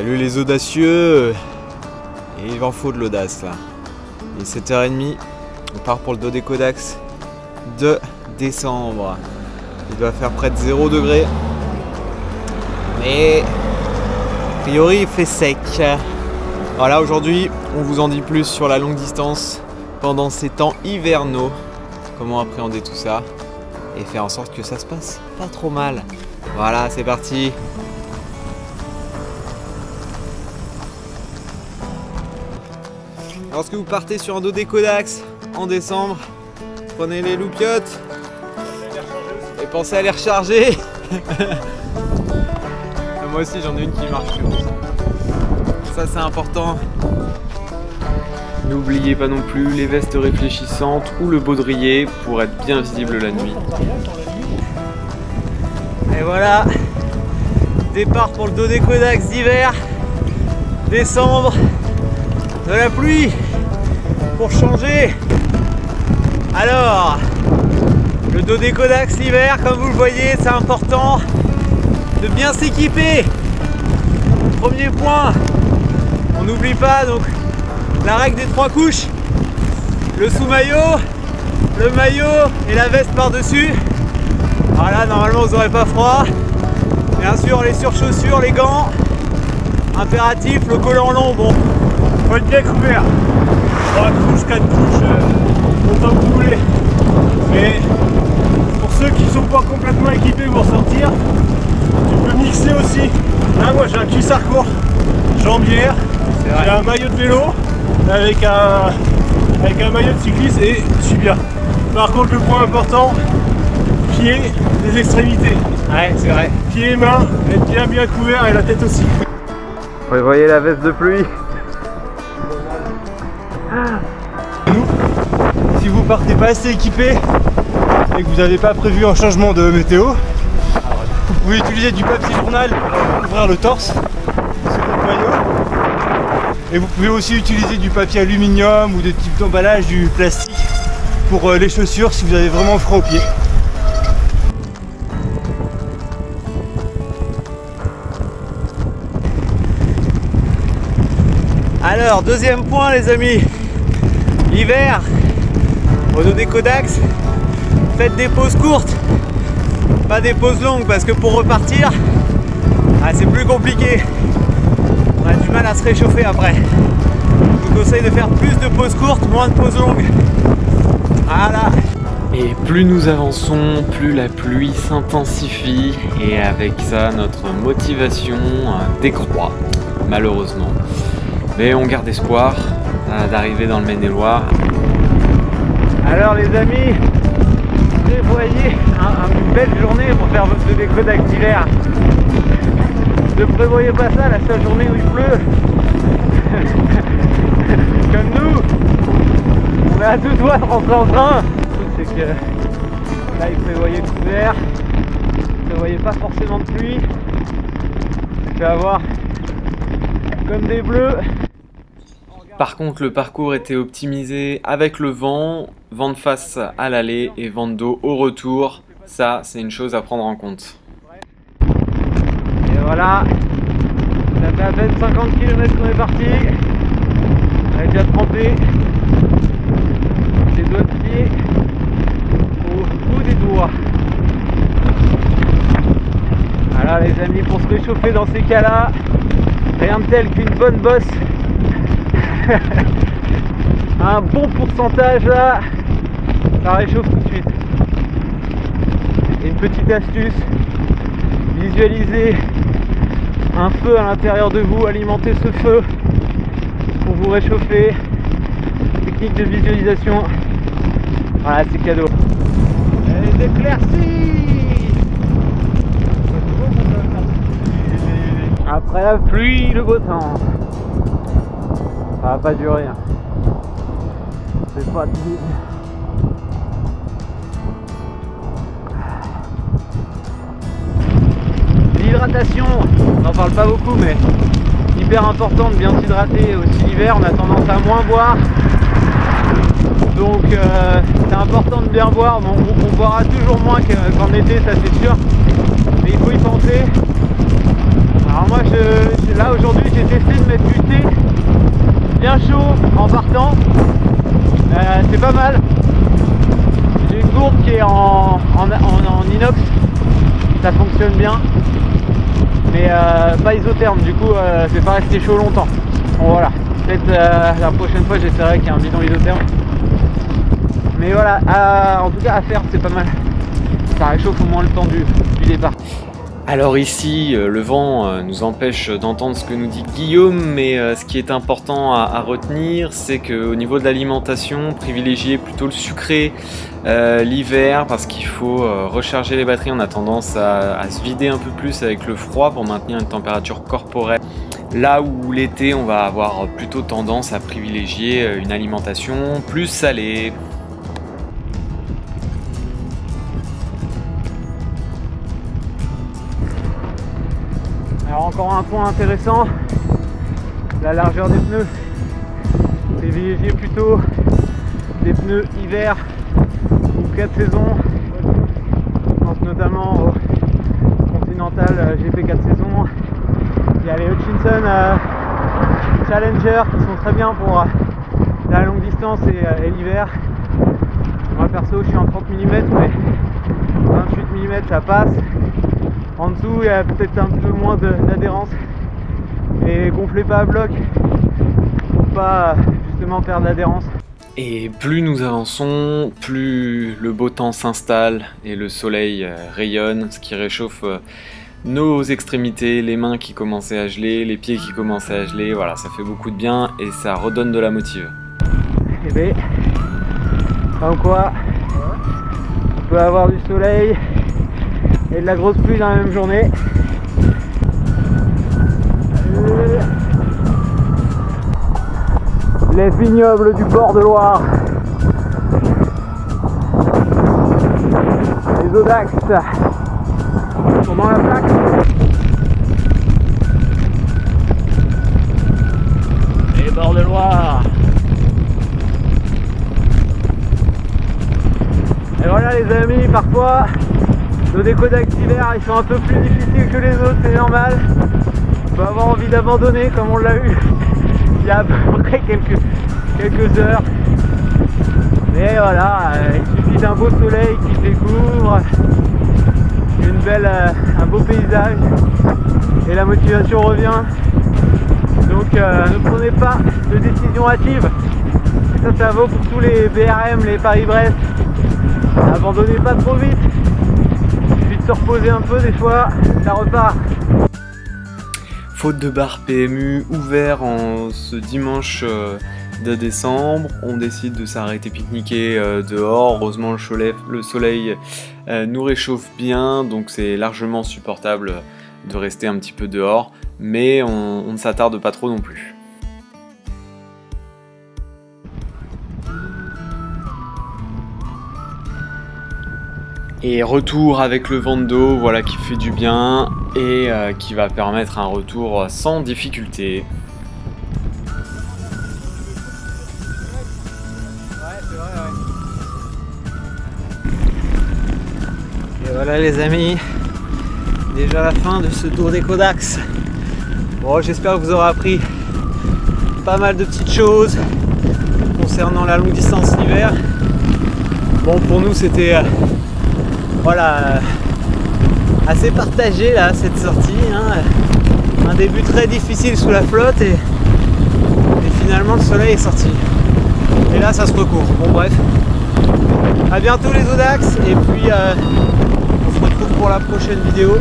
Salut les audacieux. Et il en faut de l'audace là. Il est 7h30, on part pour le Dodécodax de décembre. Il doit faire près de 0 degrés. Mais a priori il fait sec. Voilà, aujourd'hui on vous en dit plus sur la longue distance pendant ces temps hivernaux. Comment appréhender tout ça et faire en sorte que ça se passe pas trop mal. Voilà, c'est parti. Lorsque vous partez sur un Dodécodax en décembre, prenez les loupiottes et pensez à les recharger. Moi aussi j'en ai une qui marche plus. Ça c'est important. N'oubliez pas non plus les vestes réfléchissantes ou le baudrier pour être bien visible la nuit. Et voilà, départ pour le Dodécodax d'hiver, décembre, de la pluie pour changer. Alors, le Dodécodax l'hiver, comme vous le voyez, c'est important de bien s'équiper. Premier point, on n'oublie pas donc la règle des 3 couches, le sous-maillot, le maillot et la veste par-dessus. Voilà, normalement vous n'aurez pas froid. Bien sûr les surchaussures, les gants, impératif, le collant long, bon, faut être bien couvert. 3 couches, 4 couches, autant que vous voulez. Mais pour ceux qui ne sont pas complètement équipés pour sortir, tu peux mixer aussi. Là moi j'ai un cuissard court, jambière, j'ai un maillot de vélo avec un maillot de cycliste et je suis bien. Par contre le point important, pieds, les extrémités. Ouais, c'est vrai. Pieds et mains, être bien couvert et la tête aussi. Vous voyez la veste de pluie. Nous, si vous partez pas assez équipé et que vous n'avez pas prévu un changement de météo, vous pouvez utiliser du papier journal pour couvrir le torse, c'est votre maillot. Et vous pouvez aussi utiliser du papier aluminium ou des types d'emballage, du plastique pour les chaussures si vous avez vraiment froid aux pieds. Alors, deuxième point les amis, l'hiver, au Dodécodax, faites des pauses courtes, pas des pauses longues parce que pour repartir, c'est plus compliqué. On a du mal à se réchauffer après. Je vous conseille de faire plus de pauses courtes, moins de pauses longues. Voilà. Et plus nous avançons, plus la pluie s'intensifie et avec ça notre motivation décroît, malheureusement. Mais on garde espoir d'arriver dans le Maine-et-Loire. Alors les amis, prévoyez une belle journée pour faire votre Dodécodax d'hiver. Ne prévoyez pas ça la seule journée où il pleut. Comme nous, on est à 2 doigts de rentrer en train. Le truc c'est que là il prévoyait couvert, il prévoyait pas forcément de pluie. Je vais avoir comme des bleus. Par contre, le parcours était optimisé avec le vent, vent de face à l'aller et vent de dos au retour. Ça, c'est une chose à prendre en compte. Et voilà, ça fait à peine 50 km qu'on est parti. On a déjà trempé les doigts de pied au bout des doigts. Voilà les amis, pour se réchauffer dans ces cas-là, rien de tel qu'une bonne bosse. Un bon pourcentage là, ça réchauffe tout de suite. Et une petite astuce, visualisez un feu à l'intérieur de vous, alimentez ce feu pour vous réchauffer. Technique de visualisation, voilà, c'est cadeau. Les éclaircies. Après la pluie, le beau temps. Ça va pas durer. C'est pas tout. L'hydratation, on n'en parle pas beaucoup, mais hyper important de bien s'hydrater aussi l'hiver. On a tendance à moins boire. Donc c'est important de bien boire. Bon, on boira toujours moins qu'en été, ça c'est sûr. Mais il faut y penser. Alors moi là aujourd'hui j'ai testé de mettre du thé bien chaud en partant. C'est pas mal. J'ai une gourde qui est en inox, ça fonctionne bien, mais pas isotherme, du coup c'est pas resté chaud longtemps. Bon voilà, peut-être la prochaine fois j'essaierai qu'il y ait un bidon isotherme. Mais voilà, en tout cas à faire c'est pas mal. Ça réchauffe au moins le temps du départ. Alors ici, le vent nous empêche d'entendre ce que nous dit Guillaume, mais ce qui est important à retenir, c'est qu'au niveau de l'alimentation, privilégier plutôt le sucré l'hiver, parce qu'il faut recharger les batteries. On a tendance à se vider un peu plus avec le froid pour maintenir une température corporelle. Là où l'été, on va avoir plutôt tendance à privilégier une alimentation plus salée. Alors encore un point intéressant, la largeur des pneus. Privilégiez plutôt des pneus hiver ou 4 saisons. Je pense notamment au Continental GP 4 saisons. Il y a les Hutchinson Challenger qui sont très bien pour la longue distance et l'hiver. Moi perso je suis en 30 mm mais 28 mm ça passe. En dessous il y a peut-être un peu moins d'adhérence, et gonflez pas à bloc pour pas justement perdre l'adhérence. Et plus nous avançons, plus le beau temps s'installe et le soleil rayonne, ce qui réchauffe nos extrémités, les mains qui commençaient à geler, les pieds qui commençaient à geler. Voilà, ça fait beaucoup de bien et ça redonne de la motive. Et bien, comme quoi on peut avoir du soleil et de la grosse pluie dans la même journée. Les vignobles du bord de Loire, les Audax sont dans la plaque. Les bords de Loire. Et voilà les amis, parfois nos décodax d'hiver ils sont un peu plus difficiles que les autres, c'est normal. On peut avoir envie d'abandonner comme on l'a eu il y a à peu près quelques heures. Mais voilà, il suffit d'un beau soleil qui découvre, un beau paysage et la motivation revient. Donc ne prenez pas de décision hâtive. Ça vaut pour tous les BRM, les Paris-Brest. N'abandonnez pas trop vite. Il suffit de se reposer un peu des fois, ça repart. Faute de bar PMU ouvert en ce dimanche de décembre, on décide de s'arrêter pique-niquer dehors. Heureusement le soleil nous réchauffe bien, donc c'est largement supportable de rester un petit peu dehors, mais on ne s'attarde pas trop non plus. Et retour avec le vent de dos, voilà, qui fait du bien et qui va permettre un retour sans difficulté. Ouais, c'est vrai, ouais. Et voilà les amis, déjà la fin de ce tour des Codax. Bon, j'espère que vous aurez appris pas mal de petites choses concernant la longue distance l'hiver. Bon, pour nous c'était voilà, assez partagé là cette sortie, hein. Un début très difficile sous la flotte et finalement le soleil est sorti. Et là ça se recouvre. Bon bref, à bientôt les Audax et puis on se retrouve pour la prochaine vidéo.